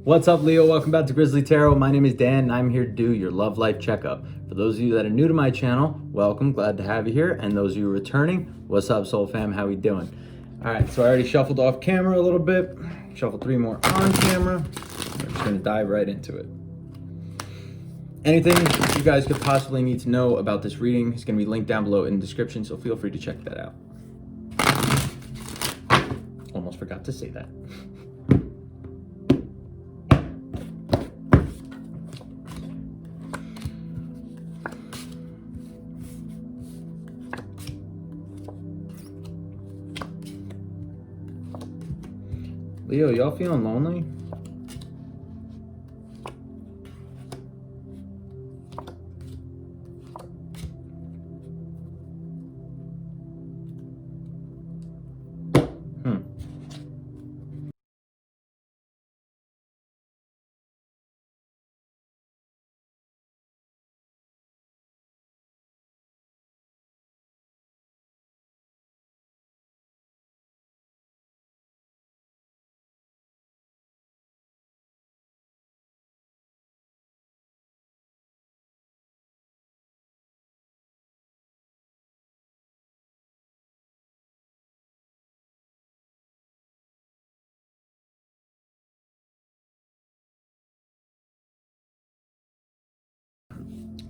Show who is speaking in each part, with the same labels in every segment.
Speaker 1: What's up, Leo? Welcome back to Grizzly Tarot. My name is Dan, and I'm here to do your love life checkup. For those of you that are new to my channel, welcome. Glad to have you here. And those of you returning, what's up, Soul Fam? How we doing? All right, so I already shuffled off camera a little bit. Shuffled 3 more on camera. We're just gonna dive right into it. Anything you guys could possibly need to know about this reading is gonna be linked down below in the description, so feel free to check that out. Almost forgot to say that. Leo, y'all feeling lonely?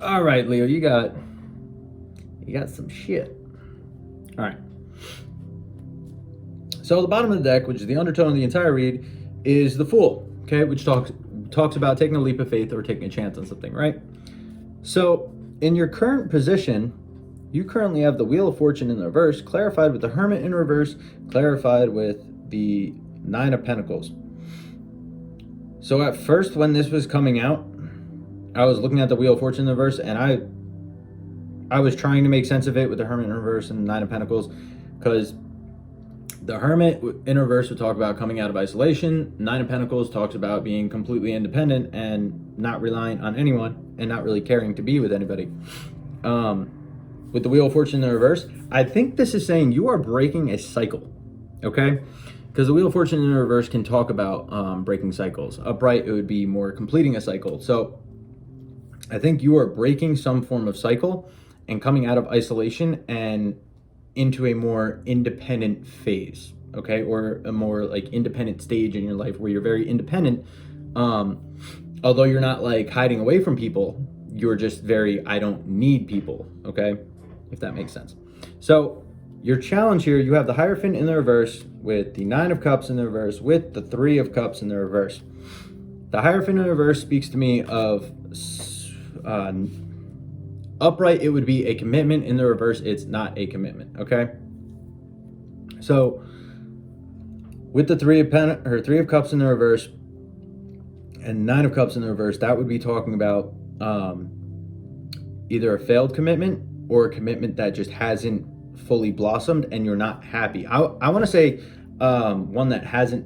Speaker 1: All right, Leo, you got some shit. All right. So the bottom of the deck, which is the undertone of the entire read, is the Fool, okay, which talks about taking a leap of faith or taking a chance on something, right? So in your current position, you currently have the Wheel of Fortune in the reverse, clarified with the Hermit in reverse, clarified with the 9 of Pentacles. So at first, when this was coming out, I was looking at the Wheel of Fortune in the reverse, and I was trying to make sense of it with the Hermit in reverse and the 9 of Pentacles, because the Hermit in reverse would talk about coming out of isolation. 9 of Pentacles talks about being completely independent and not relying on anyone and not really caring to be with anybody. With the Wheel of Fortune in the reverse, I think this is saying you are breaking a cycle, okay? Because the Wheel of Fortune in the reverse can talk about breaking cycles. Upright, it would be more completing a cycle. So I think you are breaking some form of cycle and coming out of isolation and into a more independent phase, okay? Or a more like independent stage in your life where you're very independent. Although you're not like hiding away from people, you're just very, I don't need people, okay? If that makes sense. So your challenge here, you have the Hierophant in the reverse with the 9 of Cups in the reverse with the 3 of Cups in the reverse. The Hierophant in the reverse speaks to me of upright, it would be a commitment. In the reverse, it's not a commitment, okay? So with the 3 of Cups in the reverse and 9 of Cups in the reverse, that would be talking about either a failed commitment or a commitment that just hasn't fully blossomed and you're not happy. I want to say one that hasn't.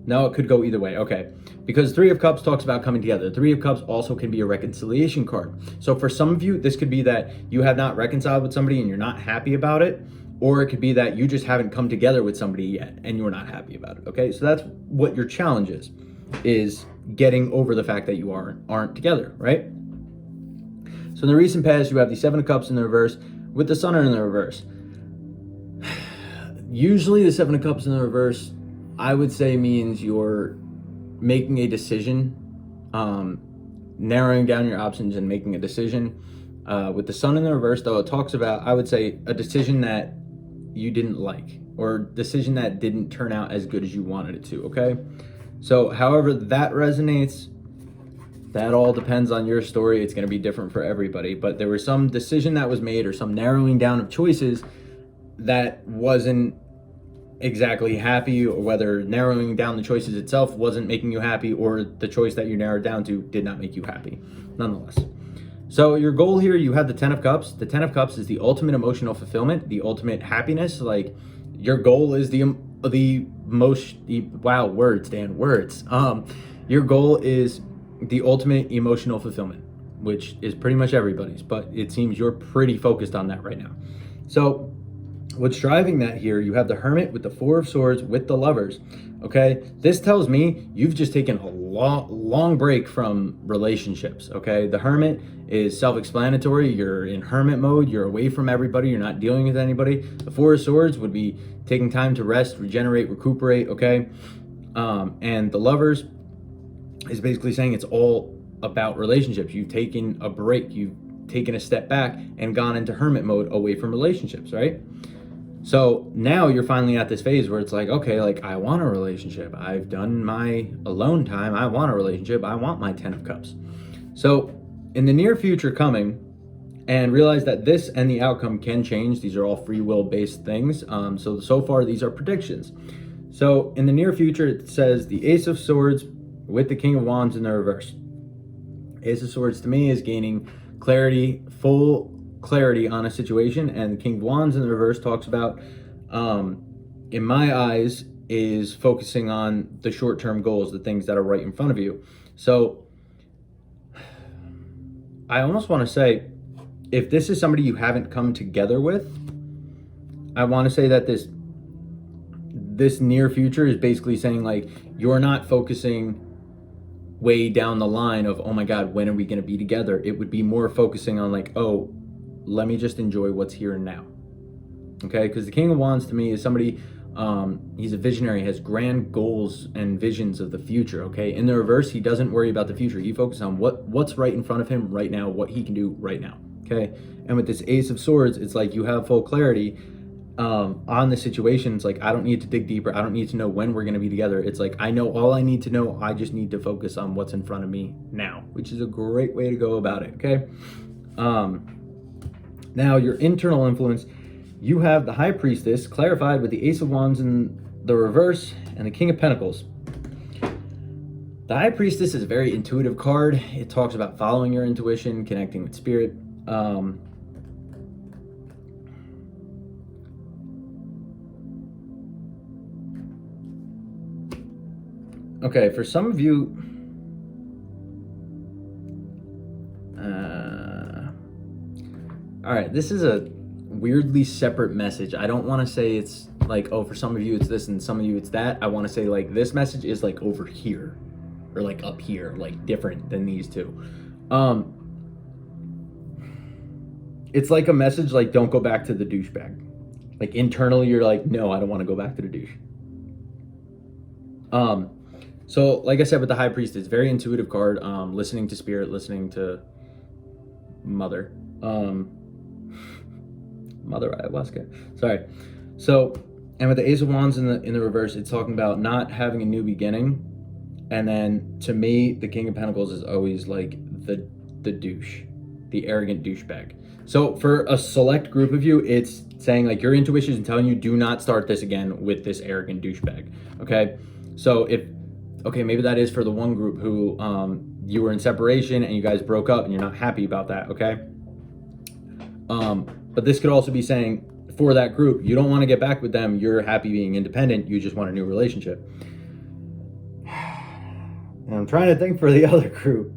Speaker 1: No, it could go either way. Okay. Because 3 of Cups talks about coming together. 3 of Cups also can be a reconciliation card. So for some of you, this could be that you have not reconciled with somebody and you're not happy about it. Or it could be that you just haven't come together with somebody yet and you're not happy about it. Okay. So that's what your challenge is getting over the fact that you aren't together, right? So in the recent past, you have the 7 of Cups in the reverse with the Sun in the reverse. Usually the 7 of Cups in the reverse, I would say, means you're making a decision, narrowing down your options and making a decision. With the Sun in the reverse, though, it talks about, I would say, a decision that you didn't like or decision that didn't turn out as good as you wanted it to, okay? So however that resonates, that all depends on your story. It's going to be different for everybody, but there was some decision that was made or some narrowing down of choices that wasn't exactly happy, or whether narrowing down the choices itself wasn't making you happy, or the choice that you narrowed down to did not make you happy nonetheless. So your goal here, you have the 10 of Cups. The 10 of Cups is the ultimate emotional fulfillment, the ultimate happiness. Like your goal is wow, words, Dan, words. Your goal is the ultimate emotional fulfillment, which is pretty much everybody's, but it seems you're pretty focused on that right now. So What's driving that here, you have the Hermit with the Four of Swords with the Lovers. Okay, this tells me you've just taken a long break from relationships. Okay, the Hermit is self-explanatory. You're in hermit mode, you're away from everybody, you're not dealing with anybody. The Four of Swords would be taking time to rest, regenerate, recuperate. Okay, and the Lovers is basically saying it's all about relationships. You've taken a break, you've taken a step back and gone into hermit mode away from relationships, right? So now you're finally at this phase where it's like, okay, like I want a relationship. I've done my alone time. I want a relationship. I want my 10 of Cups. So in the near future coming, and realize that this and the outcome can change. These are all free will based things. So far, these are predictions. So in the near future, it says the Ace of Swords with the King of Wands in the reverse. Ace of Swords to me is gaining clarity, full clarity on a situation, and the King of Wands in the reverse talks about, in my eyes, is focusing on the short-term goals, the things that are right in front of you. So I almost want to say, if this is somebody you haven't come together with, I want to say that this near future is basically saying, like, you're not focusing way down the line of, oh my God, when are we going to be together? It would be more focusing on like, oh, let me just enjoy what's here and now. Okay, because the King of Wands to me is somebody, he's a visionary, has grand goals and visions of the future. Okay, in the reverse, he doesn't worry about the future. He focuses on what's right in front of him right now, what he can do right now. Okay, and with this Ace of Swords, it's like you have full clarity on the situation. It's like, I don't need to dig deeper. I don't need to know when we're going to be together. It's like, I know all I need to know. I just need to focus on what's in front of me now, which is a great way to go about it. Okay. Now your internal influence, you have the High Priestess clarified with the Ace of Wands in the reverse and the King of Pentacles. The High Priestess is a very intuitive card. It talks about following your intuition, connecting with spirit. Okay, for some of you, all right, this is a weirdly separate message. I don't want to say it's like, oh, for some of you it's this and some of you it's that. I want to say like this message is like over here or like up here, like different than these two. It's like a message like, don't go back to the douchebag. Like internally you're like, no, I don't want to go back to the douche. So like I said, with the High Priest, it's very intuitive card, listening to spirit, listening to mother, mother ayahuasca, sorry. So, and with the Ace of Wands in the reverse, it's talking about not having a new beginning. And then to me, the King of Pentacles is always like the douche, the arrogant douchebag. So for a select group of you, it's saying like your intuition is telling you, do not start this again with this arrogant douchebag. Okay. So okay, maybe that is for the one group who you were in separation and you guys broke up and you're not happy about that, okay? But this could also be saying for that group, you don't want to get back with them, you're happy being independent, you just want a new relationship. And I'm trying to think for the other group.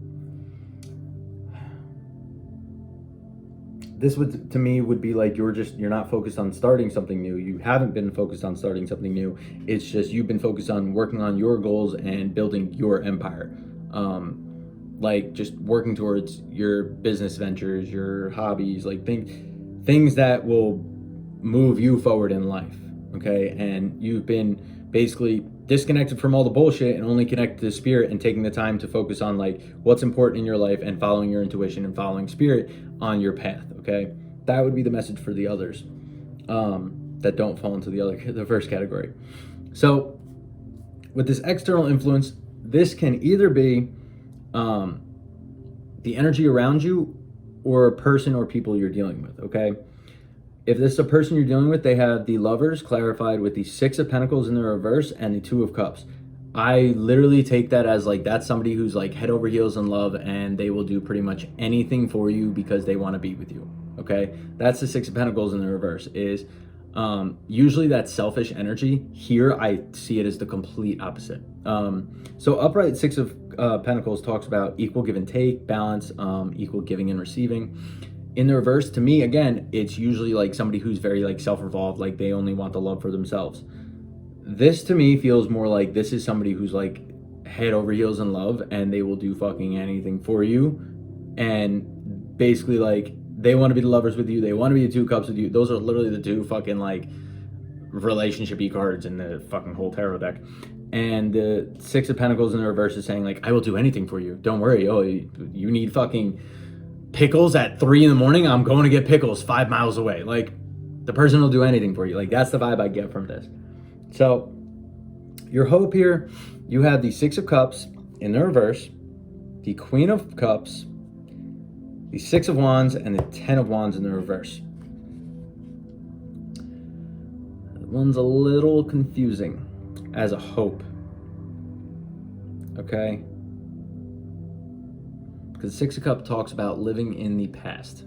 Speaker 1: This would, to me, would be like you're not focused on starting something new. You haven't been focused on starting something new. It's just you've been focused on working on your goals and building your empire. Like just working towards your business ventures, your hobbies, like things that will move you forward in life. Okay. And you've been basically disconnected from all the bullshit and only connected to spirit and taking the time to focus on like what's important in your life and following your intuition and following spirit on your path. Okay, that would be the message for the others that don't fall into the first category. So with this external influence, this can either be the energy around you or a person or people you're dealing with. Okay, if this is a person you're dealing with, they have the Lovers clarified with the Six of Pentacles in the reverse and the Two of Cups. I literally take that as like that's somebody who's like head over heels in love and they will do pretty much anything for you because they want to be with you. Okay, that's the Six of Pentacles in the reverse. Is usually that selfish energy. Here I see it as the complete opposite. So upright Six of Pentacles talks about equal give and take, balance, equal giving and receiving. In the reverse, to me, again, it's usually like somebody who's very like self-involved, like they only want the love for themselves. This to me feels more like this is somebody who's like head over heels in love, and they will do fucking anything for you, and basically like they want to be the lovers with you, they want to be the two cups with you. Those are literally the two fucking like relationship-y cards in the fucking whole tarot deck. And the Six of Pentacles in the reverse is saying like, I will do anything for you, don't worry. Oh, you need fucking pickles at 3 a.m, I'm going to get pickles 5 miles away. Like, the person will do anything for you. Like, that's the vibe I get from this. So your hope here, you have the Six of Cups in the reverse, the Queen of Cups, the Six of Wands, and the Ten of Wands in the reverse. That one's a little confusing as a hope, okay? Because Six of Cups talks about living in the past,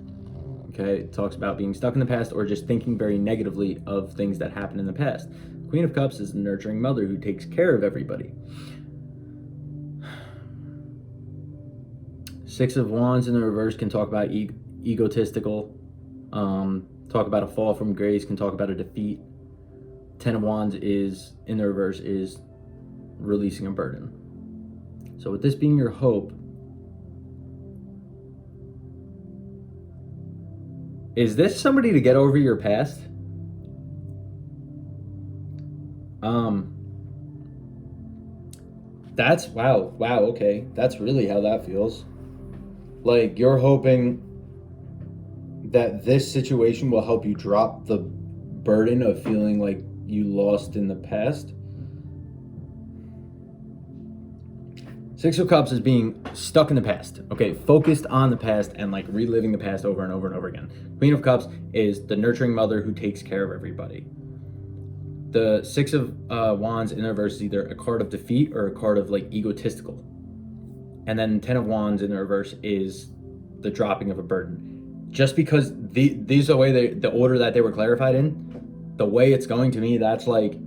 Speaker 1: okay? It talks about being stuck in the past or just thinking very negatively of things that happened in the past. Queen of Cups is the nurturing mother who takes care of everybody. Six of Wands in the reverse can talk about egotistical, talk about a fall from grace, can talk about a defeat. Ten of Wands is, in the reverse, is releasing a burden. So with this being your hope, is this somebody to get over your past? That's, wow, okay. That's really how that feels. Like, you're hoping that this situation will help you drop the burden of feeling like you lost in the past. Six of Cups is being stuck in the past, okay? Focused on the past and like reliving the past over and over and over again. Queen of Cups is the nurturing mother who takes care of everybody. The Six of Wands in the reverse is either a card of defeat or a card of like egotistical. And then Ten of Wands in the reverse is the dropping of a burden. Just because these are the way the order that they were clarified in, the way it's going to me, that's like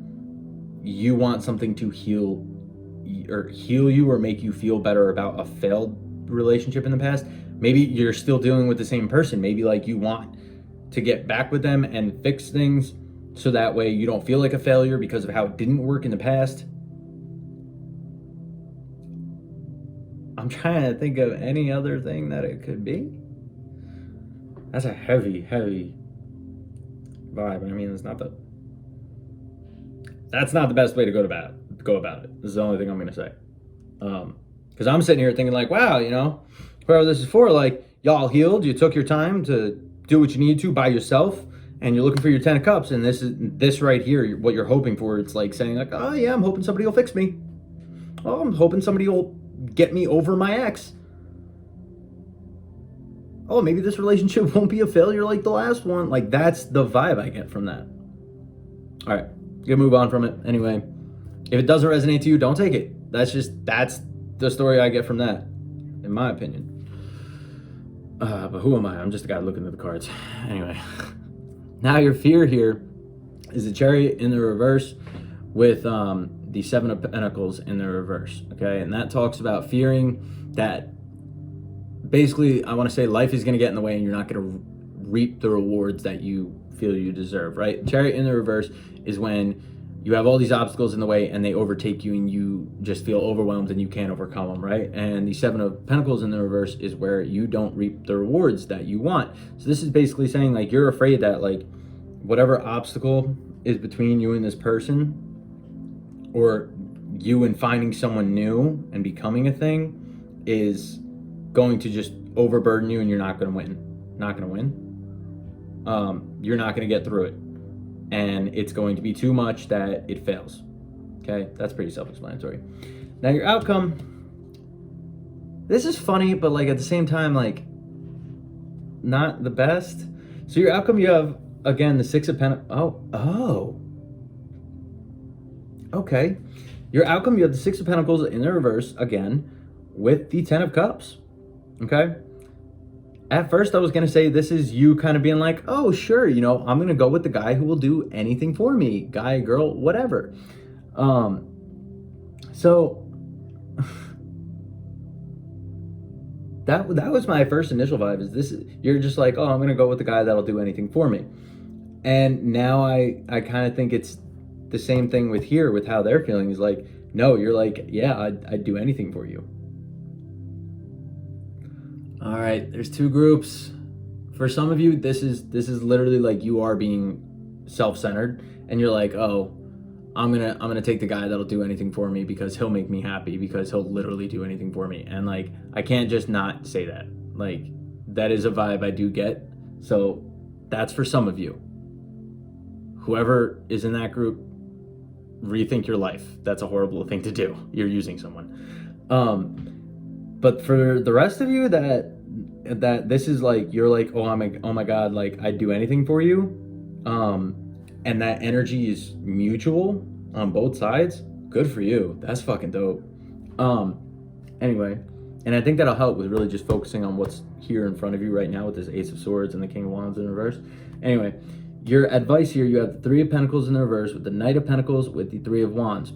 Speaker 1: you want something to heal you or make you feel better about a failed relationship in the past. Maybe you're still dealing with the same person. Maybe like you want to get back with them and fix things so that way you don't feel like a failure because of how it didn't work in the past. I'm trying to think of any other thing that it could be. That's a heavy vibe. I mean, that's not the best way to go about it. This is the only thing I'm gonna say. Because I'm sitting here thinking like, wow, you know, whoever this is for, like, y'all healed, you took your time to do what you need to by yourself, and you're looking for your Ten of Cups, and this right here, what you're hoping for, it's like saying like, oh yeah, I'm hoping somebody will fix me. Oh, I'm hoping somebody will get me over my ex. Oh, maybe this relationship won't be a failure like the last one. Like, that's the vibe I get from that. All right, gonna move on from it. Anyway, if it doesn't resonate to you, don't take it. That's the story I get from that, in my opinion. But who am I? I'm just a guy looking at the cards. Anyway, now your fear here is the Chariot in the reverse with the Seven of Pentacles in the reverse, okay? And that talks about fearing that basically, I want to say life is going to get in the way and you're not going to reap the rewards that you feel you deserve, right? Chariot in the reverse is when you have all these obstacles in the way and they overtake you and you just feel overwhelmed and you can't overcome them, right? And the Seven of Pentacles in the reverse is where you don't reap the rewards that you want. So this is basically saying like you're afraid that like whatever obstacle is between you and this person, or you and finding someone new and becoming a thing, is going to just overburden you and you're not going to win. Not going to win. You're not going to get through it. And it's going to be too much that it fails. Okay, that's pretty self-explanatory. Now your outcome, this is funny, but like at the same time, like not the best. So your outcome, you have, again, the Six of Pentacles. Oh. Okay. Your outcome, you have the Six of Pentacles in the reverse, again, with the Ten of Cups. Okay? At first, I was going to say this is you kind of being like, oh, sure, you know, I'm going to go with the guy who will do anything for me. Guy, girl, whatever. So, that was my first initial vibe. Is this? You're just like, oh, I'm gonna go with the guy that'll do anything for me. And now I kind of think it's the same thing with here with how they're feeling. Is like, no, you're like, yeah, I'd do anything for you. All right, there's two groups. For some of you, this is literally like you are being self-centered, and you're like, oh, I'm gonna take the guy that'll do anything for me because he'll make me happy, because he'll literally do anything for me. And like, I can't just not say that. Like, that is a vibe I do get. So that's for some of you. Whoever is in that group, rethink your life. That's a horrible thing to do. You're using someone. But for the rest of you that this is like, you're like, oh my God, like I'd do anything for you. And that energy is mutual on both sides. Good for you. That's fucking dope. Anyway, and I think that'll help with really just focusing on what's here in front of you right now with this Ace of Swords and the King of Wands in reverse. Anyway, your advice here, you have the Three of Pentacles in the reverse with the Knight of Pentacles with the Three of Wands.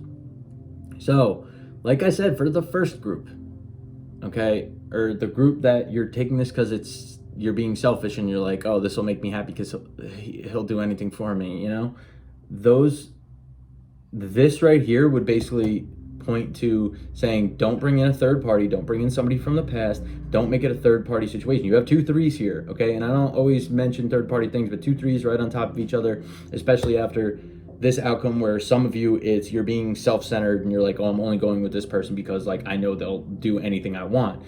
Speaker 1: So, like I said, for the first group, okay, or the group that you're taking this because you're being selfish and you're like, oh, this will make me happy because he'll do anything for me, you know? This right here would basically point to saying, don't bring in a third party, don't bring in somebody from the past, don't make it a third party situation. You have 2 threes here, okay? And I don't always mention third party things, but 2 threes right on top of each other, especially after this outcome where some of you, you're being self-centered and you're like, oh, I'm only going with this person because like I know they'll do anything I want.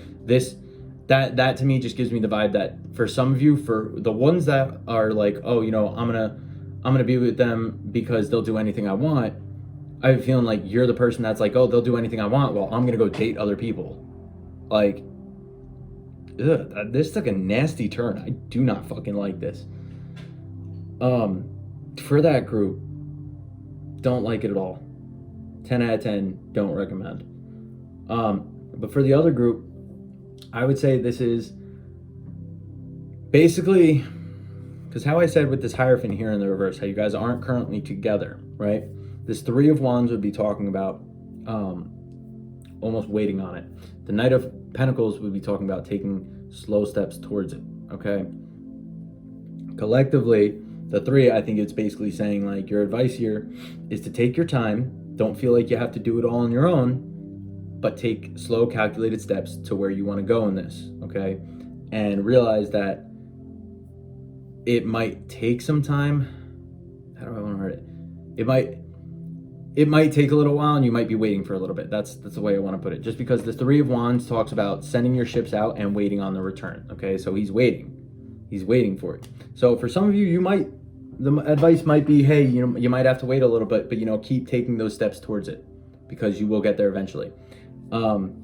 Speaker 1: That to me just gives me the vibe that for some of you, for the ones that are like, oh, you know, I'm gonna be with them because they'll do anything I want, I have a feeling like you're the person that's like, oh, they'll do anything I want, well, I'm gonna go date other people. Like, this took a nasty turn. I do not fucking like this. For that group, don't like it at all. 10 out of 10, don't recommend. But for the other group, I would say this is basically, because how I said with this Hierophant here in the reverse, how you guys aren't currently together, right? This Three of Wands would be talking about almost waiting on it. The Knight of Pentacles would be talking about taking slow steps towards it, okay? Collectively, the three, I think it's basically saying like your advice here is to take your time. Don't feel like you have to do it all on your own, but take slow, calculated steps to where you want to go in this, okay? And realize that it might take some time. How do I want to word it? It might take a little while, and you might be waiting for a little bit. That's the way I want to put it. Just because the Three of Wands talks about sending your ships out and waiting on the return, okay? So he's waiting. He's waiting for it. So for some of you, the advice might be, hey, you know, you might have to wait a little bit, but you know, keep taking those steps towards it because you will get there eventually. Yo,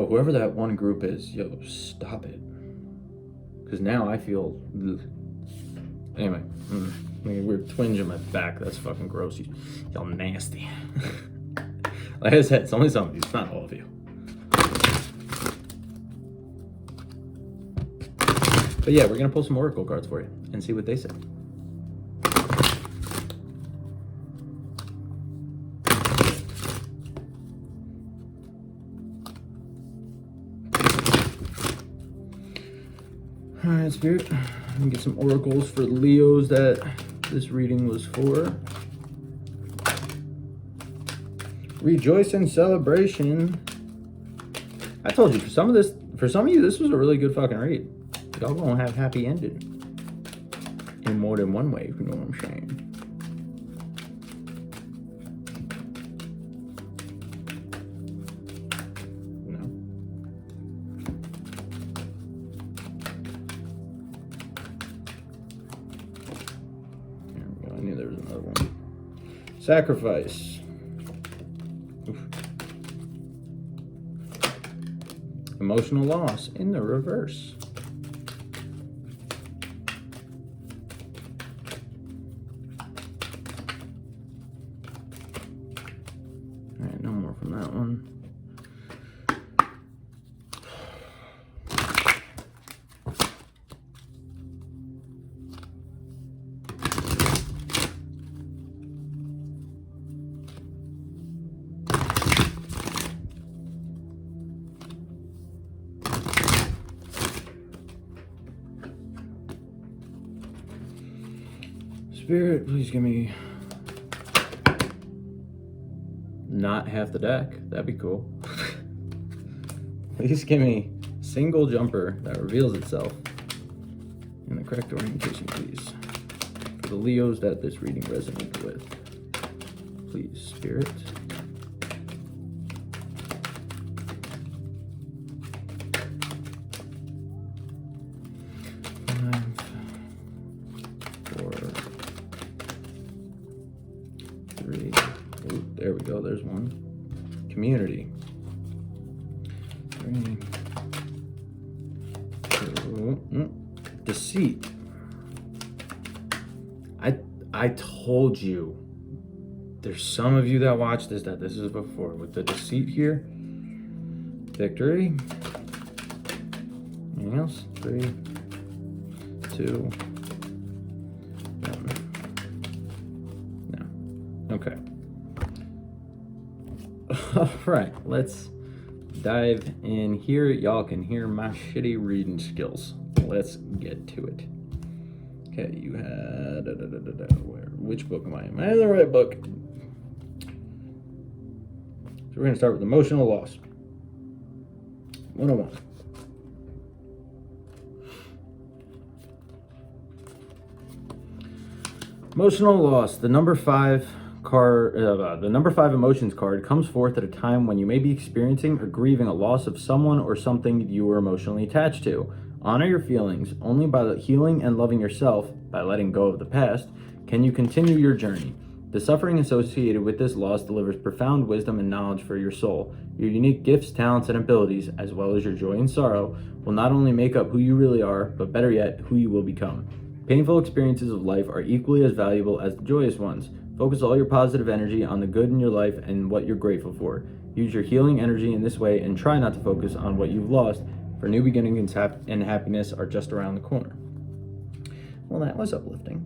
Speaker 1: whoever that one group is, yo, stop it. Because now I feel, ugh. Anyway, weird twinge in my back. That's fucking gross. Y'all nasty. Like I said, it's only some of you. It's not all of you. But yeah, we're going to pull some Oracle cards for you and see what they say. All right, Spirit. Let me get some oracles for the Leos that this reading was for. Rejoice in celebration. I told you, for some of you, this was a really good fucking read. Y'all gonna have happy ending in more than one way, if you know what I'm saying. Sacrifice. Oof. Emotional loss in the reverse. All right, no more from that one. Spirit, please give me not half the deck. That'd be cool. Please give me a single jumper that reveals itself in the correct orientation, please. For the Leos that this reading resonated with. Please, Spirit. There we go, there's one. Community. 3, 2, deceit. I told you. There's some of you that watch this that this is before. With the deceit here. Victory. Anything else? 3, 2, 1. No. Okay. All right, let's dive in here. Y'all can hear my shitty reading skills. Let's get to it. Okay, you had which book am I in? Am I in the right book? So we're gonna start with emotional loss. 101. Emotional loss. The number 5 card, the number 5 emotions card comes forth at a time when you may be experiencing or grieving a loss of someone or something you were emotionally attached to. Honor your feelings. Only by healing and loving yourself, by letting go of the past, can you continue your journey. The suffering associated with this loss delivers profound wisdom and knowledge for your soul. Your unique gifts, talents, and abilities, as well as your joy and sorrow, will not only make up who you really are, but better yet, who you will become. Painful experiences of life are equally as valuable as the joyous ones. Focus all your positive energy on the good in your life and what you're grateful for. Use your healing energy in this way and try not to focus on what you've lost, for new beginnings and happiness are just around the corner. Well, that was uplifting.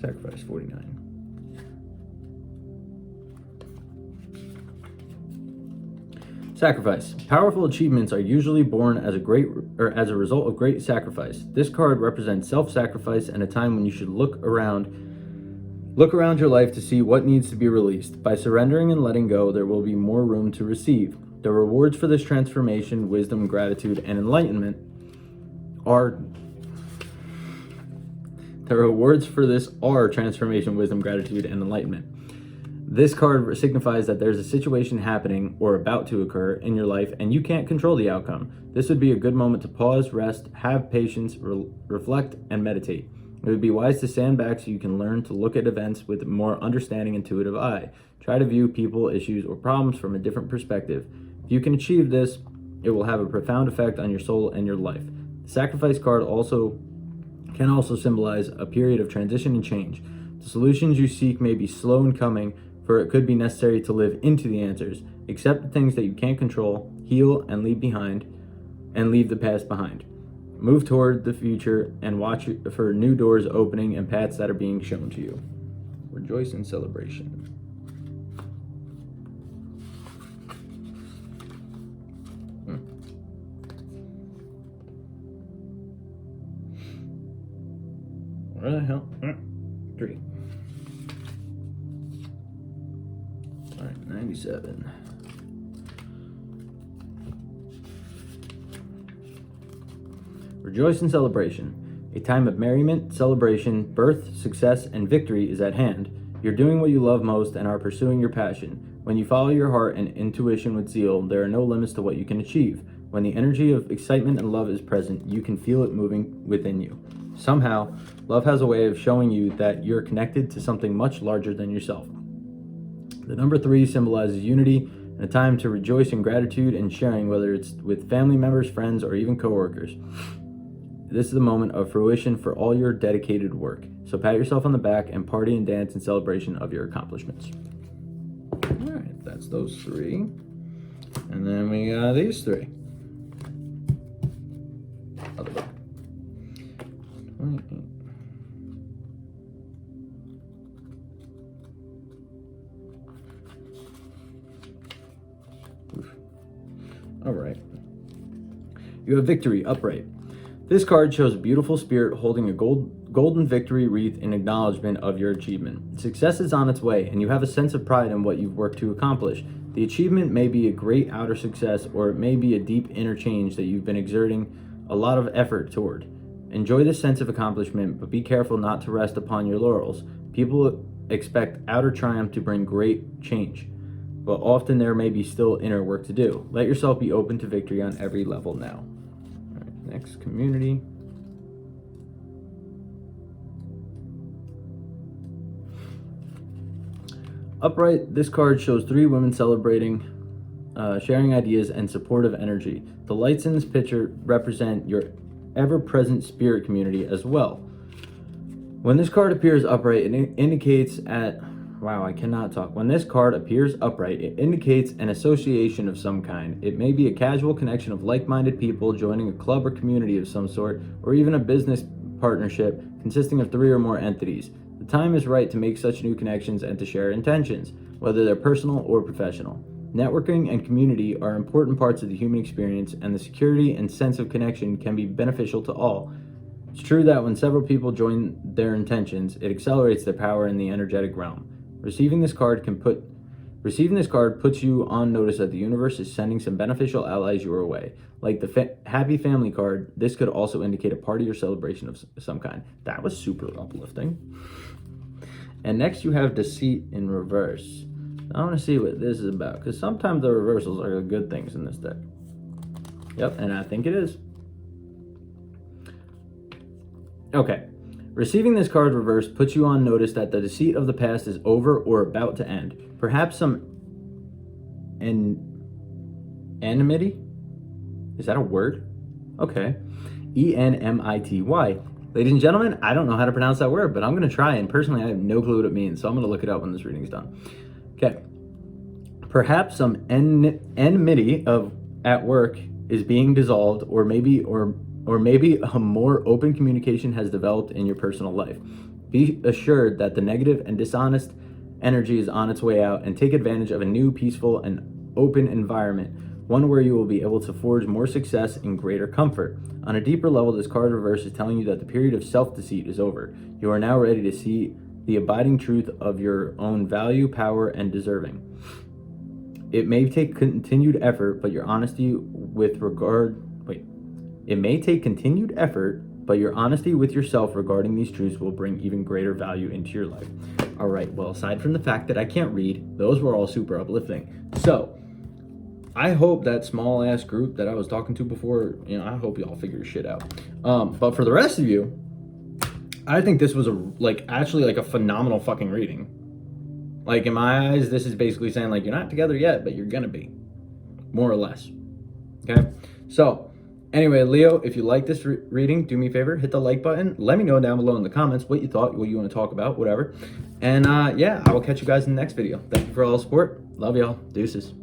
Speaker 1: Sacrifice 49. Sacrifice. Powerful achievements are usually born as a result of great sacrifice. This card represents self-sacrifice and a time when you should look around your life to see what needs to be released. By surrendering and letting go, there will be more room to receive. The rewards for this transformation, wisdom, gratitude, and enlightenment are transformation, wisdom, gratitude, and enlightenment. This card signifies that there's a situation happening or about to occur in your life and you can't control the outcome. This would be a good moment to pause, rest, have patience, reflect, and meditate. It would be wise to stand back so you can learn to look at events with a more understanding, intuitive eye. Try to view people, issues, or problems from a different perspective. If you can achieve this, it will have a profound effect on your soul and your life. The sacrifice card can also symbolize a period of transition and change. The solutions you seek may be slow in coming, for it could be necessary to live into the answers. Accept the things that you can't control, heal, and leave the past behind. Move toward the future and watch for new doors opening and paths that are being shown to you. Rejoice in celebration. What the hell? 3. All right, 97. Rejoice in celebration. A time of merriment, celebration, birth, success, and victory is at hand. You're doing what you love most and are pursuing your passion. When you follow your heart and intuition with zeal, there are no limits to what you can achieve. When the energy of excitement and love is present, you can feel it moving within you. Somehow, love has a way of showing you that you're connected to something much larger than yourself. The number 3 symbolizes unity and a time to rejoice in gratitude and sharing, whether it's with family members, friends, or even coworkers. This is the moment of fruition for all your dedicated work. So pat yourself on the back and party and dance in celebration of your accomplishments. All right, that's those 3. And then we got these 3. Other book. 28. Oof. All right. You have victory, upright. This card shows a beautiful spirit holding a golden victory wreath in acknowledgement of your achievement. Success is on its way, and you have a sense of pride in what you've worked to accomplish. The achievement may be a great outer success, or it may be a deep inner change that you've been exerting a lot of effort toward. Enjoy this sense of accomplishment, but be careful not to rest upon your laurels. People expect outer triumph to bring great change, but often there may be still inner work to do. Let yourself be open to victory on every level now. Next, community. Upright, this card shows 3 women celebrating, sharing ideas and supportive energy. The lights in this picture represent your ever-present spirit community as well. When this card appears upright, it indicates When this card appears upright, it indicates an association of some kind. It may be a casual connection of like-minded people joining a club or community of some sort, or even a business partnership consisting of 3 or more entities. The time is right to make such new connections and to share intentions, whether they're personal or professional. Networking and community are important parts of the human experience, and the security and sense of connection can be beneficial to all. It's true that when several people join their intentions, it accelerates their power in the energetic realm. Receiving this card puts you on notice that the universe is sending some beneficial allies your way. Like the happy family card, this could also indicate a party or celebration of some kind. That was super uplifting. And next you have Deceit in reverse. I want to see what this is about, because sometimes the reversals are good things in this deck. Yep, and I think it is. Okay. Receiving this card reversed puts you on notice that the deceit of the past is over or about to end. Perhaps some enmity? Is that a word? Okay. Enmity. Ladies and gentlemen, I don't know how to pronounce that word, but I'm going to try, and personally I have no clue what it means, so I'm going to look it up when this reading's done. Okay. Perhaps some enmity at work is being dissolved, or maybe a more open communication has developed in your personal life. Be assured that the negative and dishonest energy is on its way out, and take advantage of a new, peaceful, and open environment, one where you will be able to forge more success and greater comfort. On a deeper level, this card reverse is telling you that the period of self-deceit is over. You are now ready to see the abiding truth of your own value, power, and deserving. It may take continued effort, but your honesty with yourself regarding these truths will bring even greater value into your life. All right, well, aside from the fact that I can't read, those were all super uplifting. So, I hope that small-ass group that I was talking to before, I hope y'all figure your shit out. But for the rest of you, I think this was actually a phenomenal fucking reading. Like, in my eyes, this is basically saying, you're not together yet, but you're gonna be. More or less. Okay? So, anyway, Leo, if you like this reading, do me a favor, hit the like button. Let me know down below in the comments what you thought, what you want to talk about, whatever. And, yeah, I will catch you guys in the next video. Thank you for all the support. Love y'all. Deuces.